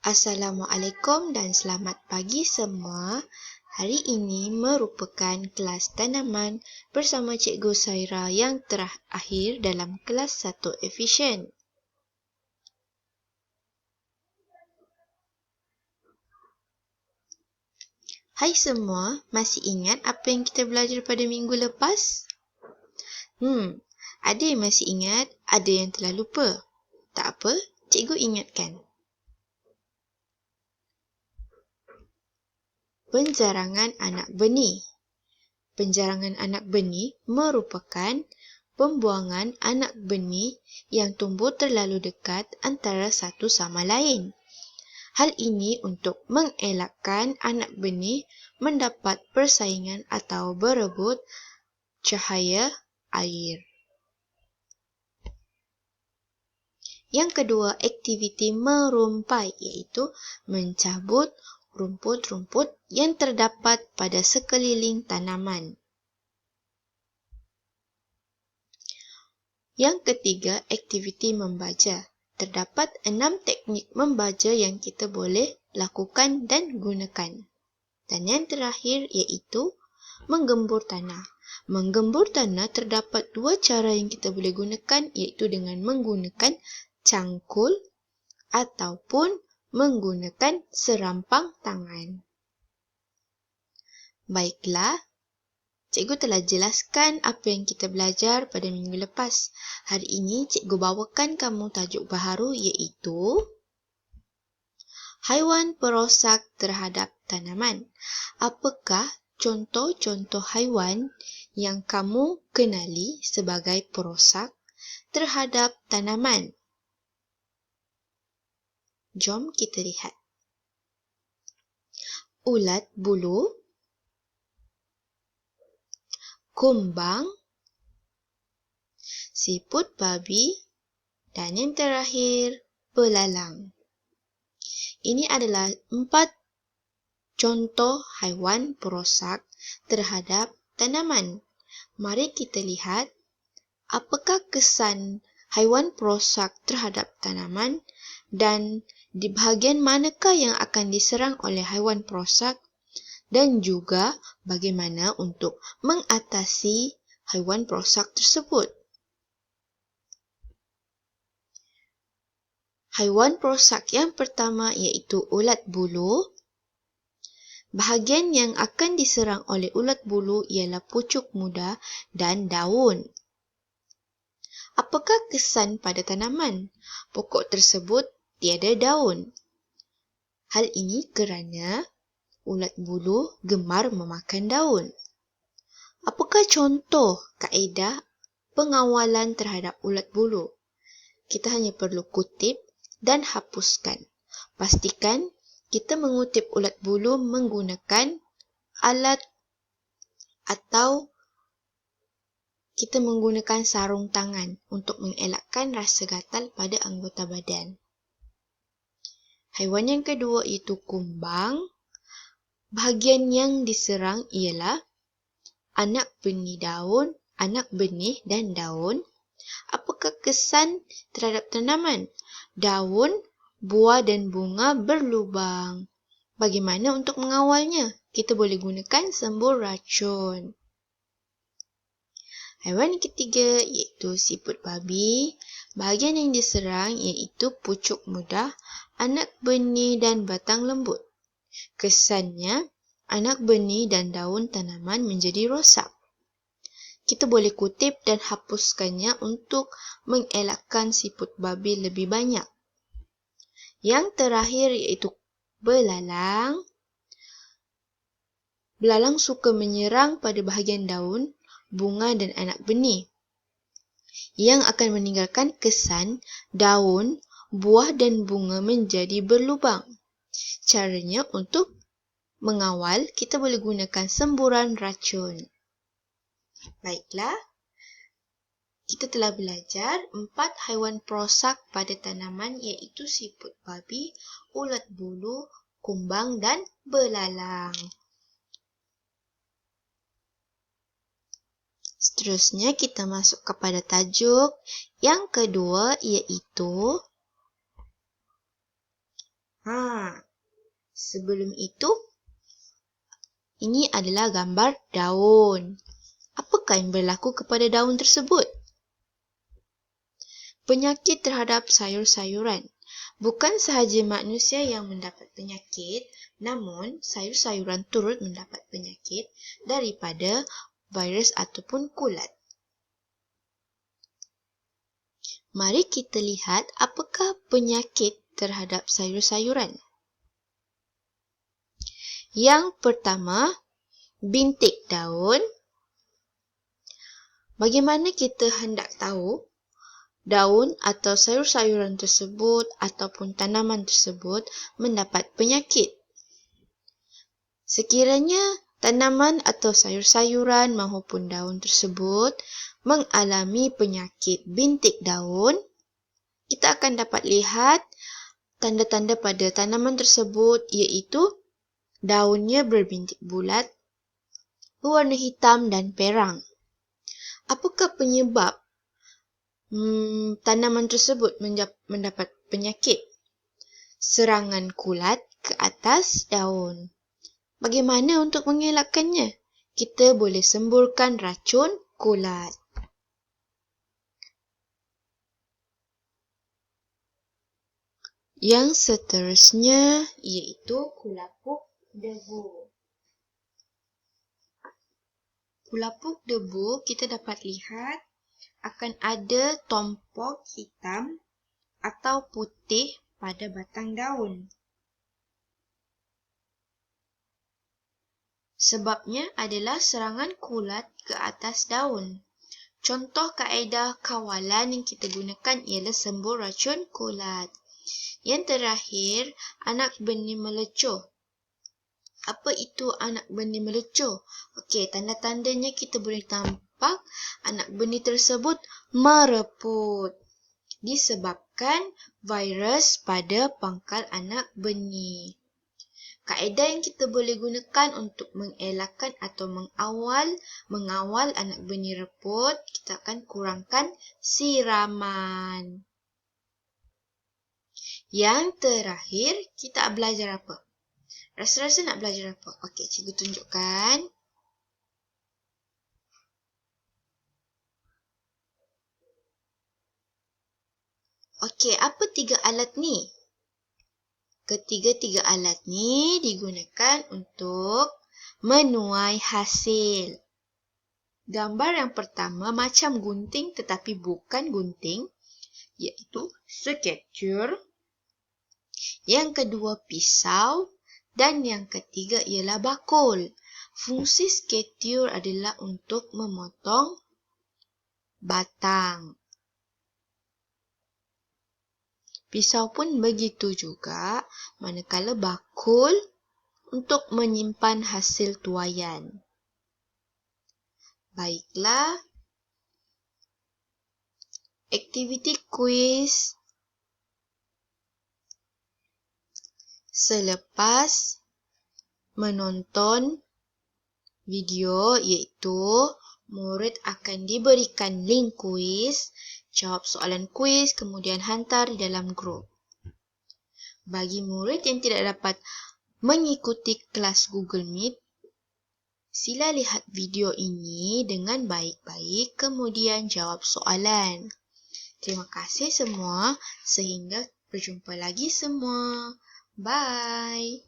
Assalamualaikum dan selamat pagi semua. Hari ini merupakan kelas tanaman bersama Cikgu Saira yang terakhir dalam kelas 1 efisien. Hai semua, masih ingat apa yang kita belajar pada minggu lepas? Ada yang masih ingat, ada yang telah lupa. Tak apa, Cikgu ingatkan. Penjarangan anak benih. Penjarangan anak benih merupakan pembuangan anak benih yang tumbuh terlalu dekat antara satu sama lain. Hal ini untuk mengelakkan anak benih mendapat persaingan atau berebut cahaya air. Yang kedua, aktiviti merumpai iaitu mencabut rumput-rumput yang terdapat pada sekeliling tanaman. Yang ketiga, aktiviti membaja. Terdapat 6 teknik membaja yang kita boleh lakukan dan gunakan. Dan yang terakhir iaitu menggembur tanah. Menggembur tanah terdapat 2 cara yang kita boleh gunakan iaitu dengan menggunakan cangkul ataupun menggunakan serampang tangan. Baiklah, Cikgu telah jelaskan apa yang kita belajar pada minggu lepas. Hari ini, Cikgu bawakan kamu tajuk baharu iaitu haiwan perosak terhadap tanaman. Apakah contoh-contoh haiwan yang kamu kenali sebagai perosak terhadap tanaman? Jom kita lihat. Ulat bulu, kumbang, siput babi dan yang terakhir, belalang. Ini adalah 4 contoh haiwan perosak terhadap tanaman. Mari kita lihat apakah kesan haiwan perosak terhadap tanaman dan di bahagian manakah yang akan diserang oleh haiwan perosak dan juga bagaimana untuk mengatasi haiwan perosak tersebut. Haiwan perosak yang pertama iaitu ulat bulu. Bahagian yang akan diserang oleh ulat bulu ialah pucuk muda dan daun. Apakah kesan pada tanaman? Pokok tersebut tiada daun. Hal ini kerana ulat bulu gemar memakan daun. Apakah contoh kaedah pengawalan terhadap ulat bulu? Kita hanya perlu kutip dan hapuskan. Pastikan kita mengutip ulat bulu menggunakan alat atau kita menggunakan sarung tangan untuk mengelakkan rasa gatal pada anggota badan. Haiwan yang kedua iaitu kumbang. Bahagian yang diserang ialah anak benih daun, anak benih dan daun. Apakah kesan terhadap tanaman? Daun, buah dan bunga berlubang. Bagaimana untuk mengawalnya? Kita boleh gunakan sembur racun. Haiwan ketiga iaitu siput babi. Bahagian yang diserang iaitu pucuk muda, anak benih dan batang lembut. Kesannya, anak benih dan daun tanaman menjadi rosak. Kita boleh kutip dan hapuskannya untuk mengelakkan siput babi lebih banyak. Yang terakhir iaitu belalang. Belalang suka menyerang pada bahagian daun, bunga dan anak benih yang akan meninggalkan kesan daun, buah dan bunga menjadi berlubang. Caranya untuk mengawal, kita boleh gunakan semburan racun. Baiklah, kita telah belajar 4 haiwan perosak pada tanaman iaitu siput babi, ulat bulu, kumbang dan belalang. Seterusnya kita masuk kepada tajuk yang kedua iaitu Sebelum itu, ini adalah gambar daun. Apakah yang berlaku kepada daun tersebut? Penyakit terhadap sayur-sayuran. Bukan sahaja manusia yang mendapat penyakit, namun sayur-sayuran turut mendapat penyakit daripada virus ataupun kulat. Mari kita lihat apakah penyakit terhadap sayur-sayuran. Yang pertama, bintik daun. Bagaimana kita hendak tahu daun atau sayur-sayuran tersebut ataupun tanaman tersebut mendapat penyakit? Sekiranya tanaman atau sayur-sayuran maupun daun tersebut mengalami penyakit bintik daun, kita akan dapat lihat tanda-tanda pada tanaman tersebut, iaitu daunnya berbintik bulat, berwarna hitam dan perang. Apakah penyebab tanaman tersebut mendapat penyakit? Serangan kulat ke atas daun. Bagaimana untuk mengelakkannya? Kita boleh semburkan racun kulat. Yang seterusnya iaitu kulapuk debu. Kulapuk debu kita dapat lihat akan ada tompok hitam atau putih pada batang daun. Sebabnya adalah serangan kulat ke atas daun. Contoh kaedah kawalan yang kita gunakan ialah sembur racun kulat. Yang terakhir, anak benih melecuh. Apa itu anak benih melecuh? Okey, tanda-tandanya kita boleh nampak anak benih tersebut mereput disebabkan virus pada pangkal anak benih. Kaedah yang kita boleh gunakan untuk mengelakkan atau mengawal anak benih reput, kita akan kurangkan siraman. Yang terakhir, kita belajar apa? Rasa-rasa nak belajar apa? Okey, cikgu tunjukkan. Okey, apa 3 alat ni? Ketiga-tiga alat ni digunakan untuk menuai hasil. Gambar yang pertama macam gunting tetapi bukan gunting, iaitu sketur. Yang kedua pisau dan yang ketiga ialah bakul. Fungsi sketur adalah untuk memotong batang. Pisau pun begitu juga, manakala bakul untuk menyimpan hasil tuaian. Baiklah, aktiviti kuis selepas menonton video, iaitu murid akan diberikan link kuis, jawab soalan kuis, kemudian hantar di dalam grup. Bagi murid yang tidak dapat mengikuti kelas Google Meet, sila lihat video ini dengan baik-baik, kemudian jawab soalan. Terima kasih semua, sehingga berjumpa lagi semua. Bye!